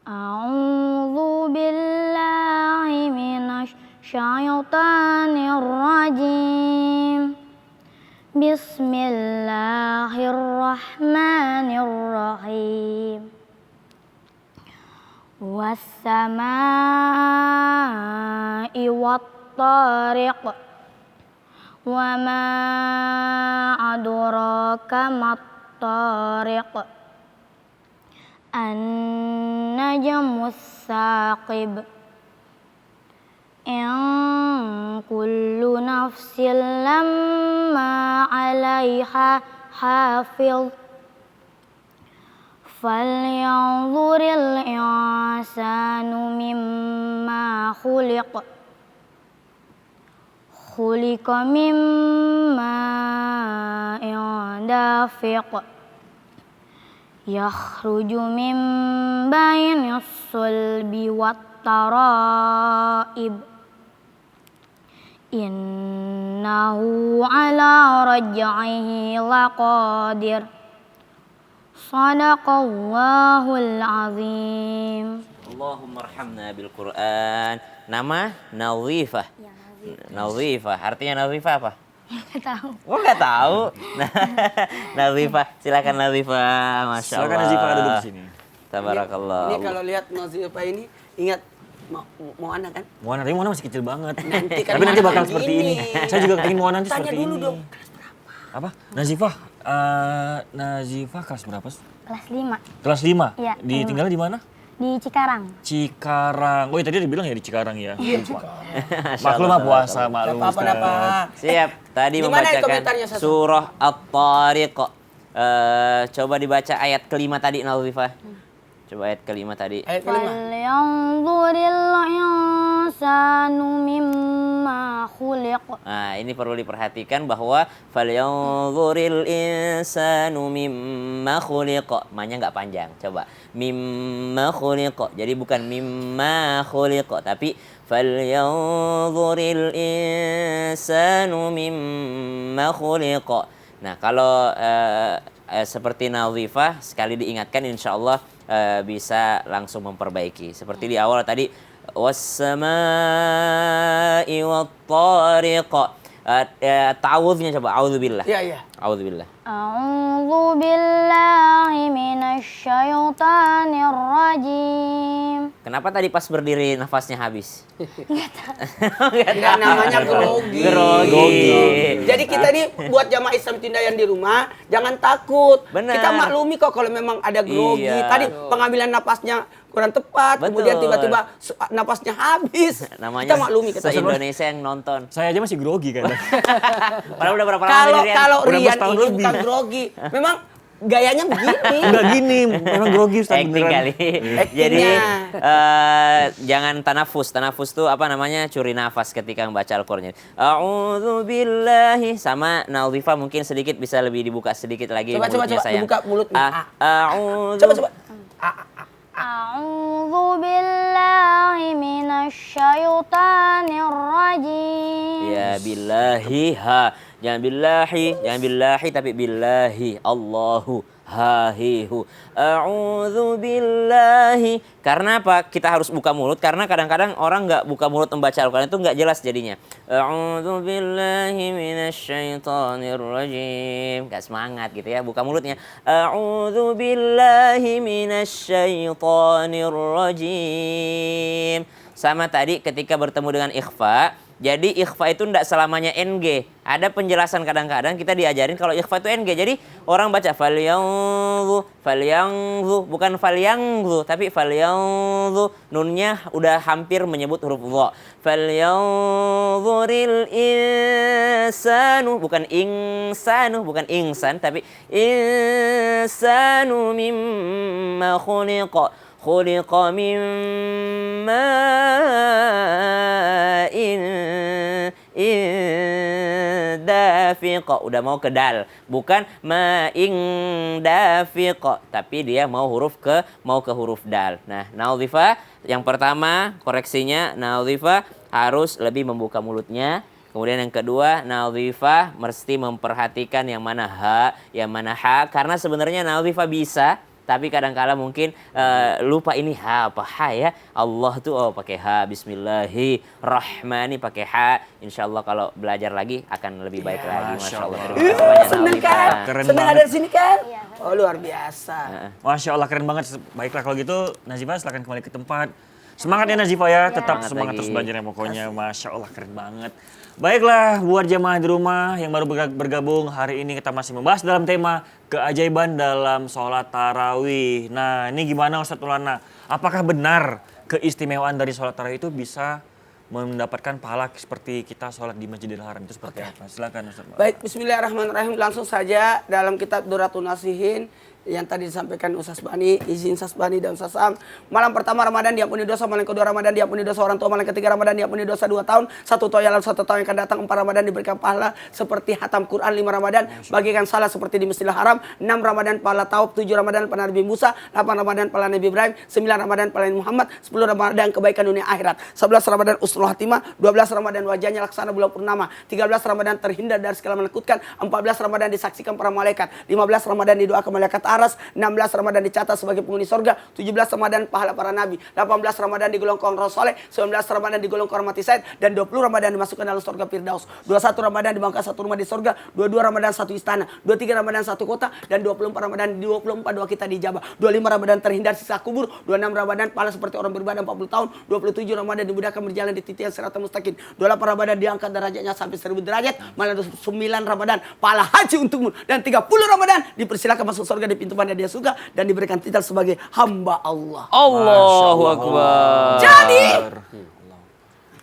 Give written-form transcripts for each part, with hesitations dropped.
A'udzu billahi minasy syaithanir rajim. Bismillahirrahmanirrahim. Was-samaa'i wat-tariq. Wa ma adraka mat-tariq. An-najmus saqib. In kullu nafsin lamma 'alaiha hafiz. Falyanzuril insanu mimma khuliq. Khuliqa min ma'in dafiq. Yakhruju min bainis sulbi wat taraib. Innahu ala raj'ihi laqadir. Shadaqallahul azim. Allahumma arhamna bil Qur'an. Nama Nadhifah. Ya, Nadhifah. Artinya Nadhifah apa? Nggak tahu. Oh, nggak tahu. Nadhifah, silakan Nadhifah. Masya Allah. Silakan Nazifah duduk di sini. Tabarakallah. Ini kalau lihat Nazifah ini ingat Moana kan? Moana, tapi Moana masih kecil banget. Nanti kan Tapi nanti Moana bakal gini. seperti ini. Saya juga ingin Moana nanti Tanya seperti dulu ini. dong. Apa? Nazifah, Nazifah kelas berapa? Kelas 5 Kelas 5? Iya, Tinggalnya di mana? di Cikarang. Cikarang. Oh, ya, tadi dibilang ya di Cikarang ya. Lupa. Masya Maklum Allah, lah puasa, maklum. Apa Ustaz. apa? Siap. Tadi Gimana itu membacakan komentarnya, Sasa? surah At-Tariq. Coba dibaca ayat kelima tadi, Nadhifah. Coba ayat kelima tadi. Ayat kelima. Falyanzuril insanu mimma khuliq. Nah, ini perlu diperhatikan bahwa falyanzuril insanu mimma khuliq. Ma-nya nggak panjang. Coba. Mimma khuliq. Jadi bukan mimma khuliq, tapi falyanzuril insanu mimma khuliq. Nah, kalau seperti Nadhifah, sekali diingatkan insyaallah bisa langsung memperbaiki. Seperti di awal tadi, was-samaa'i wat-tariq. Ta'awudzunya coba, a'udzubillah. Iya, iya. A'udzubillah. A'udzu billahi minasy syaithanir rajim. Kenapa tadi pas berdiri nafasnya habis? Enggak, namanya grogi. Grogi. Jadi kita ini buat jamaah Islam Tindayan di rumah, jangan takut. Benar. Kita maklumi kok kalau memang ada grogi. Iya. Tadi pengambilan napasnya kurang tepat, Betul. kemudian tiba-tiba napasnya habis. Namanya Kita maklumi. se-Indonesia yang nonton. Saya aja masih grogi kan. Padahal udah berapa lama Kalau nih, Rian? kalau Udah Rian 12 tahun ini lebih. bukan grogi, memang gayanya begini. Enggak gini, memang grogi Ustaz Acting beneran. kali. Jadi jangan tanafus. Tanafus tuh apa namanya? Curi nafas ketika membaca Al-Qur'an. A'udzu billahi, sama Nadhifah mungkin sedikit bisa lebih dibuka sedikit lagi Coba, mulutnya sayang. dibuka mulutnya. A'udzu. Coba. A'udzu billahi minasy syaithanir rajim. Ya billahi ha. Jangan billahi tapi billahi. Allahu hahihu. A'udzu billahi. Karena apa? Kita harus buka mulut karena kadang-kadang orang nggak buka mulut membaca Al-Qur'an itu nggak jelas jadinya. A'udzu billahi minasyaitonir rajim. Nggak semangat gitu ya, buka mulutnya. A'udzu billahi minasyaitonir rajim. Sama tadi ketika bertemu dengan ikhfa. Jadi ikhfa itu tidak selamanya NG. Ada penjelasan kadang-kadang kita diajarin kalau ikhfa itu NG. Jadi orang baca falyangzu, bukan falyangzu, tapi falyangzu. Nunnya udah hampir menyebut huruf dha. Falyanzuril insanu, bukan insanu, bukan insan, tapi insanu mimma khuliqa. Khuliqa min ma'in dafiq. Udah mau ke dal, bukan ma'in dafiq, tapi dia mau ke huruf dal. Nah, Nadhifah yang pertama koreksinya, Nadhifah harus lebih membuka mulutnya. Kemudian yang kedua, Nadhifah mesti memperhatikan yang mana ha, yang mana ha, karena sebenarnya Nadhifah bisa Tapi kadang-kala mungkin lupa ini ha apa ha ya. Allah tuh pakai ha, bismillahirrahmanirrahim pakai ha. Insyaallah kalau belajar lagi akan lebih baik lagi. Masya Allah. Terima kasih banyak, Seneng Nawita. kan? Keren Seneng banget. ada di sini kan? Iya. Oh luar biasa. Masya Allah keren banget. Baiklah kalau gitu Nazifah silakan kembali ke tempat. Semangat ya Nazifah ya, tetap semangat Semangat terus lagi. belajarnya pokoknya. Masya Allah keren banget. Baiklah buat jamaah di rumah yang baru bergabung, hari ini kita masih membahas dalam tema keajaiban dalam sholat tarawih. Nah ini gimana Ustadz Maulana? Apakah benar keistimewaan dari sholat tarawih itu bisa mendapatkan pahala seperti kita sholat di Masjidil Haram itu seperti apa? Silakan Ustadz Maulana. Baik, bismillahirrahmanirrahim. Langsung saja dalam kitab Duratul Nasihin yang tadi disampaikan Ustaz Bani, izin Ustaz Bani dan Ustaz Am. Malam pertama Ramadan diampuni dosa, malam kedua Ramadan diampuni dosa orang tua, malam ketiga Ramadan diampuni dosa 2 tahun, 1 tahun yang lalu 1 tahun yang akan datang, 4 Ramadan diberikan pahala seperti hatam Quran, 5 Ramadan bagikan salat seperti di Masjidil Haram, 6 Ramadan pahala taub, 7 Ramadan pahala Nabi Musa, 8 Ramadan pahala Nabi Ibrahim, 9 Ramadan pahala Nabi Muhammad, 10 Ramadan kebaikan dunia akhirat, 11 Ramadan usnul hatimah, 12 Ramadan wajahnya laksana bulan purnama, 13 Ramadan terhindar dari segala menakutkan, 14 Ramadan disaksikan para malaikat, 15 Ramadan didoakan malaikat aras, 16 Ramadan dicatat sebagai penghuni surga, 17 Ramadan pahala para nabi, 18 Ramadan digolongkan orang soleh, 19 Ramadan digolongkan orang mati syahid, dan 20 Ramadan dimasukkan dalam surga Firdaus, 21 Ramadan dibangun satu rumah di surga, 22 Ramadan satu istana, 23 Ramadan satu kota, dan 24 Ramadan di 24 doa kita dijabah, 25 Ramadan terhindar sisa kubur, 26 Ramadan pahala seperti orang beribadah 40 tahun, 27 Ramadan dimudahkan berjalan di titik yang siratal mustaqim, 28 Ramadan diangkat derajatnya sampai 1000 derajat, malah 9 Ramadan pahala haji untukmu, dan 30 Ramadan dipersilakan masuk surga di pintu mana dia suka, dan diberikan titel sebagai hamba Allah. Allahu Akbar. Jadi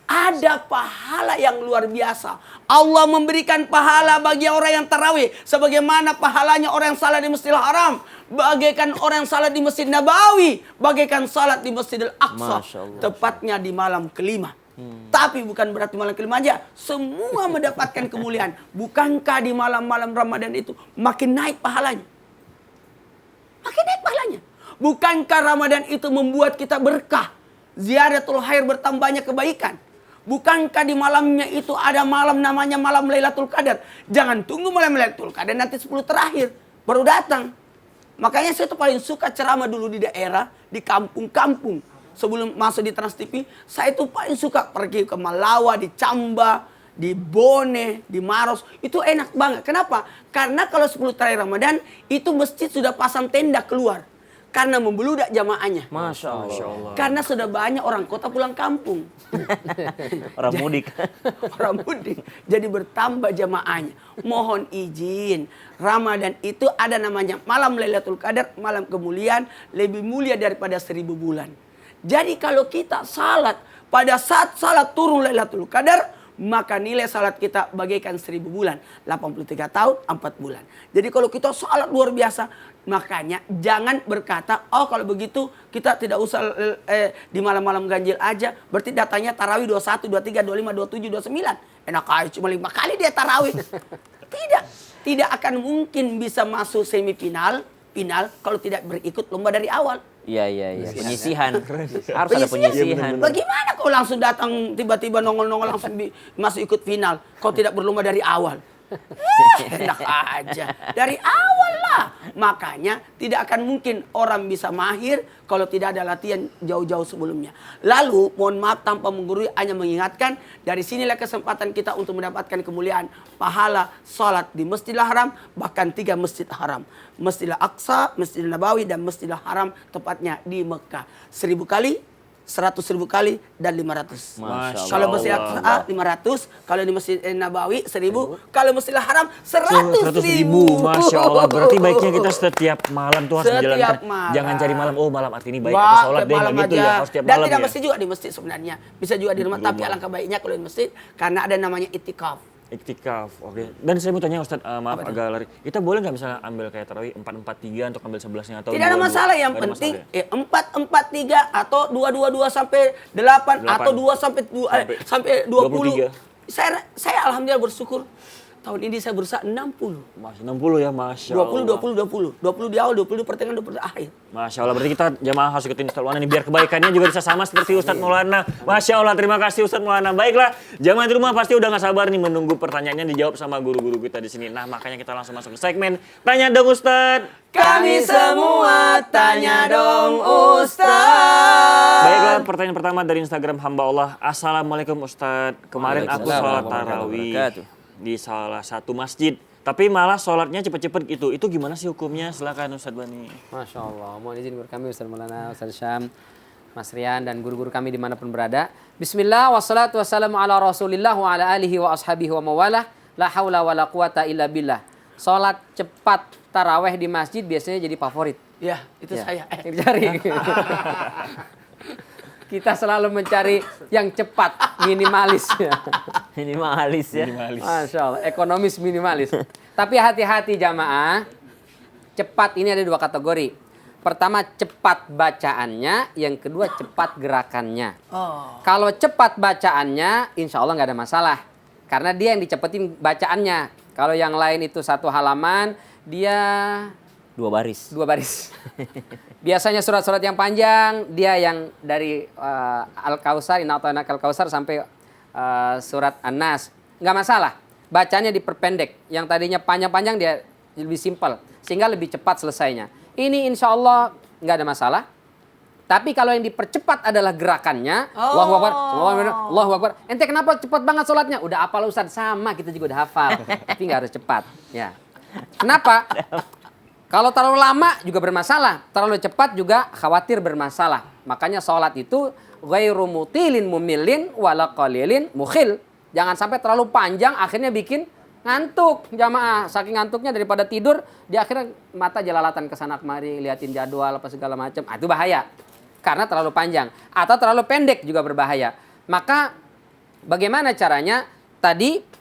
ada pahala yang luar biasa. Allah memberikan pahala bagi orang yang tarawih sebagaimana pahalanya orang yang salat di Masjidil Haram, bagaikan orang yang salat di Masjid Nabawi, bagaikan salat di Masjidil Aqsa, Masya Allah. tepatnya di malam kelima. Tapi bukan berarti malam kelima aja, semua mendapatkan kemuliaan. Bukankah di malam-malam Ramadan itu makin naik pahalanya? Makin naik pahalanya. Bukankah Ramadan itu membuat kita berkah? Ziyadatul khair, bertambahnya kebaikan. Bukankah di malamnya itu ada malam namanya malam Lailatul Qadar? Jangan tunggu malam Lailatul Qadar nanti 10 terakhir baru datang. Makanya saya tuh paling suka ceramah dulu di daerah, di kampung-kampung. Sebelum masuk di Trans TV, saya tuh paling suka pergi ke Malawa, di Camba, di Bone, di Maros. Itu enak banget. Kenapa? Karena kalau 10 terakhir Ramadan, itu masjid sudah pasang tenda keluar. Karena membeludak jamaahnya. Masya Allah. Karena sudah banyak orang kota pulang kampung. Orang mudik. Orang mudik. Jadi bertambah jamaahnya. Mohon izin. Ramadan itu ada namanya malam Lailatul Qadar, malam kemuliaan, lebih mulia daripada 1000 bulan. Jadi kalau kita salat pada saat salat turun Lailatul Qadar, maka nilai salat kita bagaikan 1000 bulan. 83 tahun, 4 bulan. Jadi kalau kita salat luar biasa, makanya jangan berkata, oh kalau begitu kita tidak usah di malam-malam ganjil aja. Berarti datanya tarawih 21, 23, 25, 27, 29. Enak aja cuma 5 kali dia tarawih. Tidak akan mungkin bisa masuk semifinal, final kalau tidak berikut lomba dari awal. Iya. Penyisihan. Harus ada penyisihan. Bagaimana kau langsung datang tiba-tiba nongol-nongol langsung masuk ikut final? Kau tidak berlomba dari awal. Enak aja. Dari awal lah. Makanya tidak akan mungkin orang bisa mahir kalau tidak ada latihan jauh-jauh sebelumnya. Lalu mohon maaf tanpa menggurui, hanya mengingatkan dari sinilah kesempatan kita untuk mendapatkan kemuliaan pahala salat di Masjidil Haram, bahkan 3 Masjid Haram. Masjidil Aqsa, Masjidil Nabawi, dan Masjidil Haram tepatnya di Mekah. 1000 kali, 100.000 kali, dan 500. Masya Kalau Masjid Aqsa 500, kalau di Masjid Nabawi 1000, kalau Masjidil Haram 100.000. Masya Allah. Berarti baiknya kita setiap malam tuh harus Setiap menjalankan. malam. Jangan cari malam. Oh malam arti ini baik aku sholat deh malam gitu aja. ya. Harus setiap Dan malam tidak ya. mesti juga di masjid sebenarnya. Bisa juga di rumah. Tapi alangkah baiknya kalau di masjid karena ada namanya itikaf. Iktikaf, oke. Dan saya mau tanya Ustadz, maaf Apa agak lari. Kita boleh nggak misalnya ambil kayak tarawih 4-4-3 untuk ambil 11-nya atau Tidak ada 2-2? masalah, yang Nggak ada penting masalah ya? 4-4-3 atau 2-2-2 sampai 8 atau 2 sampai 20. 23. Saya alhamdulillah bersyukur Tahun ini saya berusaha 60. Masih 60 ya, Masya Allah. 20 di awal, 20 di pertengahan, 20 di akhir. Masya Allah, berarti kita jamaah harus ikutin Ustadz Maulana nih, biar kebaikannya juga bisa sama seperti Ustadz Maulana. Masya Allah, terima kasih Ustadz Maulana. Baiklah, jamaah di rumah pasti udah gak sabar nih menunggu pertanyaannya dijawab sama guru-guru kita di sini. Nah, makanya kita langsung masuk ke segmen Tanya Dong Ustadz. Kami semua tanya dong Ustaz. Baiklah, pertanyaan pertama dari Instagram hamba Allah. Assalamualaikum Ustadz. Kemarin aku Waalaikumsalam sholat warahmatullahi tarawih wabarakatuh. di salah satu masjid. Tapi malah sholatnya cepet-cepet gitu. Itu gimana sih hukumnya? Silakan Ustadz Bani. Masya Allah. Mohon izin buat kami Ustaz Maulana, Ustaz Syam, Mas Rian, dan guru-guru kami dimanapun berada. Bismillah, wassalatu wassalamu ala rasulillah wa ala alihi wa ashabihi wa mawalah. La hawla wa la quwata illa billah. Sholat cepat taraweh di masjid biasanya jadi favorit. Ya, itu Ya. saya. Cari. Kita selalu mencari yang cepat, minimalis. Minimalis ya. Masya Allah, ekonomis minimalis. Tapi hati-hati jamaah, cepat ini ada dua kategori. Pertama cepat bacaannya, yang kedua cepat gerakannya. Oh. Kalau cepat bacaannya, insya Allah nggak ada masalah. Karena dia yang dicepetin bacaannya. Kalau yang lain itu satu halaman, dia 2 baris. 2 baris. Biasanya surat-surat yang panjang, dia yang dari Al-Kausar, Inna a'tainakal Kausar sampai surat An-Nas. Nggak masalah. Bacanya diperpendek. Yang tadinya panjang-panjang dia lebih simpel. Sehingga lebih cepat selesainya. Ini insya Allah nggak ada masalah. Tapi kalau yang dipercepat adalah gerakannya. Allahu Akbar, Allahu Akbar. Ente kenapa cepat banget sholatnya? Udah hafal Ustaz, sama kita juga udah hafal. Tapi nggak harus cepat. Ya. Kenapa? Kalau terlalu lama juga bermasalah, terlalu cepat juga khawatir bermasalah. Makanya sholat itu ghairu mutilin mumilin wala qalilin mukhil. Jangan sampai terlalu panjang akhirnya bikin ngantuk jamaah. Saking ngantuknya daripada tidur, di akhirnya mata jelalatan kesana kemari, liatin jadwal apa segala macam. Itu bahaya. Karena terlalu panjang atau terlalu pendek juga berbahaya. Maka bagaimana caranya? Tadi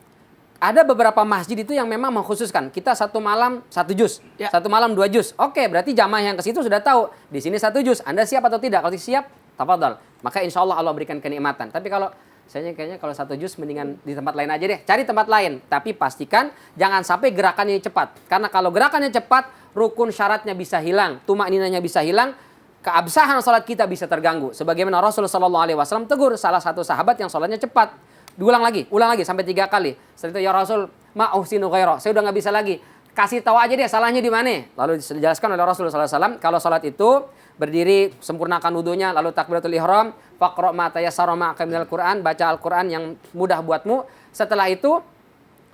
ada beberapa masjid itu yang memang mengkhususkan kita 1 malam 1 juz, Ya. 1 malam 2 juz. Oke, berarti jamaah yang ke situ sudah tahu di sini 1 juz. Anda siap atau tidak? Kalau siap, tafadhol. Maka insya Allah Allah berikan kenikmatan. Tapi kalau saya kayaknya kalau 1 juz mendingan di tempat lain aja deh. Cari tempat lain. Tapi pastikan jangan sampai gerakannya cepat. Karena kalau gerakannya cepat, rukun syaratnya bisa hilang, tumak ninanya bisa hilang, keabsahan sholat kita bisa terganggu. Sebagaimana Rasulullah SAW tegur salah satu sahabat yang sholatnya cepat. Ulang lagi sampai 3 kali. Setelah itu ya Rasul, ma'uhsinu ghairah. Saya udah nggak bisa lagi. Kasih tahu aja deh salahnya di mana. Lalu dijelaskan oleh Rasulullah SAW kalau sholat itu berdiri, sempurnakan wudunya, lalu takbiratul ihram, faqra' ma tayassara ma'aka minal Qur'an, baca Al-Qur'an yang mudah buatmu. Setelah itu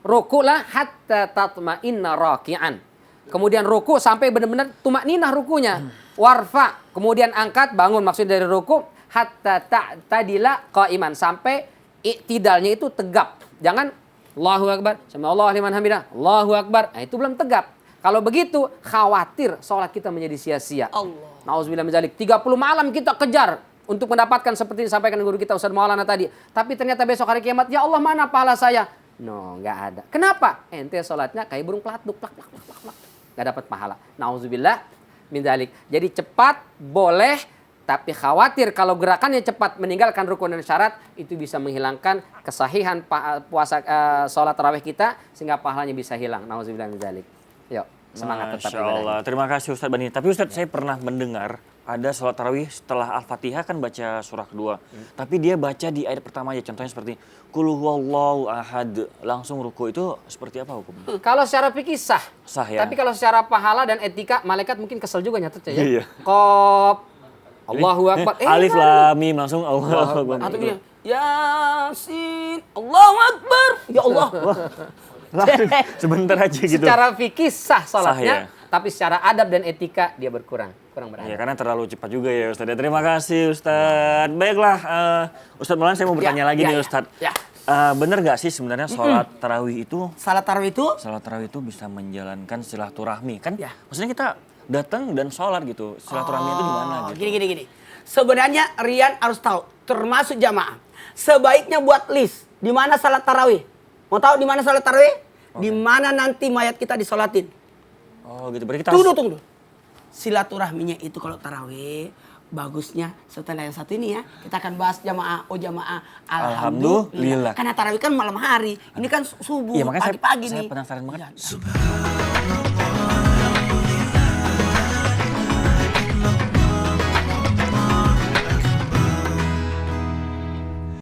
ruku'lah hatta tatma'inna raki'an. Kemudian ruku sampai benar-benar tumakninah rukunya. Warfa, kemudian angkat, bangun maksudnya dari ruku hatta ta'tadila qa'iman, sampai iktidalnya itu tegap. Jangan Allahu Akbar, sami'allahu liman hamidah, Allahu Akbar. Nah, itu belum tegap. Kalau begitu khawatir sholat kita menjadi sia-sia. Allah. Nauzubillah min dzalik. 30 malam kita kejar untuk mendapatkan seperti disampaikan guru kita Ustaz Maulana tadi. Tapi ternyata besok hari kiamat, ya Allah mana pahala saya? No, nggak ada. Kenapa? Ente sholatnya kayak burung pelatuk, plak, plak, plak, plak, plak. Nggak dapat pahala. Nauzubillah min dzalik. Jadi cepat boleh, tapi khawatir kalau gerakannya cepat meninggalkan rukun dan syarat, itu bisa menghilangkan kesahihan puasa sholat tarawih kita sehingga pahalanya bisa hilang. Nauzubillah min dzalik. Yuk, semangat tetap Masya Allah. Terima kasih Ustadz Bani. Tapi Ustadz, saya pernah mendengar ada sholat tarawih setelah Al-Fatihah kan baca surah kedua. Tapi dia baca di ayat pertama aja. Contohnya seperti Qul huwallahu ahad. Langsung ruku, itu seperti apa hukumnya? Kalau secara fikih sah. Sah ya? Tapi kalau secara pahala dan etika, malaikat mungkin kesel juga nyatetnya ya. Iya. Qaf, Allahu Akbar. Alif lam mim langsung Allahu Akbar. Atau gini, Yasin, Allahu Akbar. Ya Allah. Langsung sebentar aja gitu. Secara fikih sah salatnya, Sah, ya? tapi secara adab dan etika dia kurang Ya, beradab. karena terlalu cepat juga ya Ustadz. Terima kasih Ustadz. Baiklah, Ustadz Maulana, saya mau bertanya lagi nih Ustadz. Ya. Bener gak sih sebenarnya sholat tarawih itu Salat tarawih itu Salat tarawih itu bisa menjalankan silaturahmi kan? Ya. Maksudnya kita datang dan sholat gitu. Silaturahmi itu gimana gitu? Gini. Sebenarnya Rian harus tahu, termasuk jamaah. Sebaiknya buat list di mana salat tarawih. Mau tahu di mana salat tarawih? Di mana nanti mayat kita disolatin. Oh gitu. Berarti kita Tunggu. Silaturahminya itu kalau tarawih, bagusnya setelah yang satu ini ya, kita akan bahas jamaah jamaah Alhamdulillah. Karena tarawih kan malam hari, ini kan subuh, Iya, makanya pagi-pagi saya nih. penasaran banget. Subhanallah.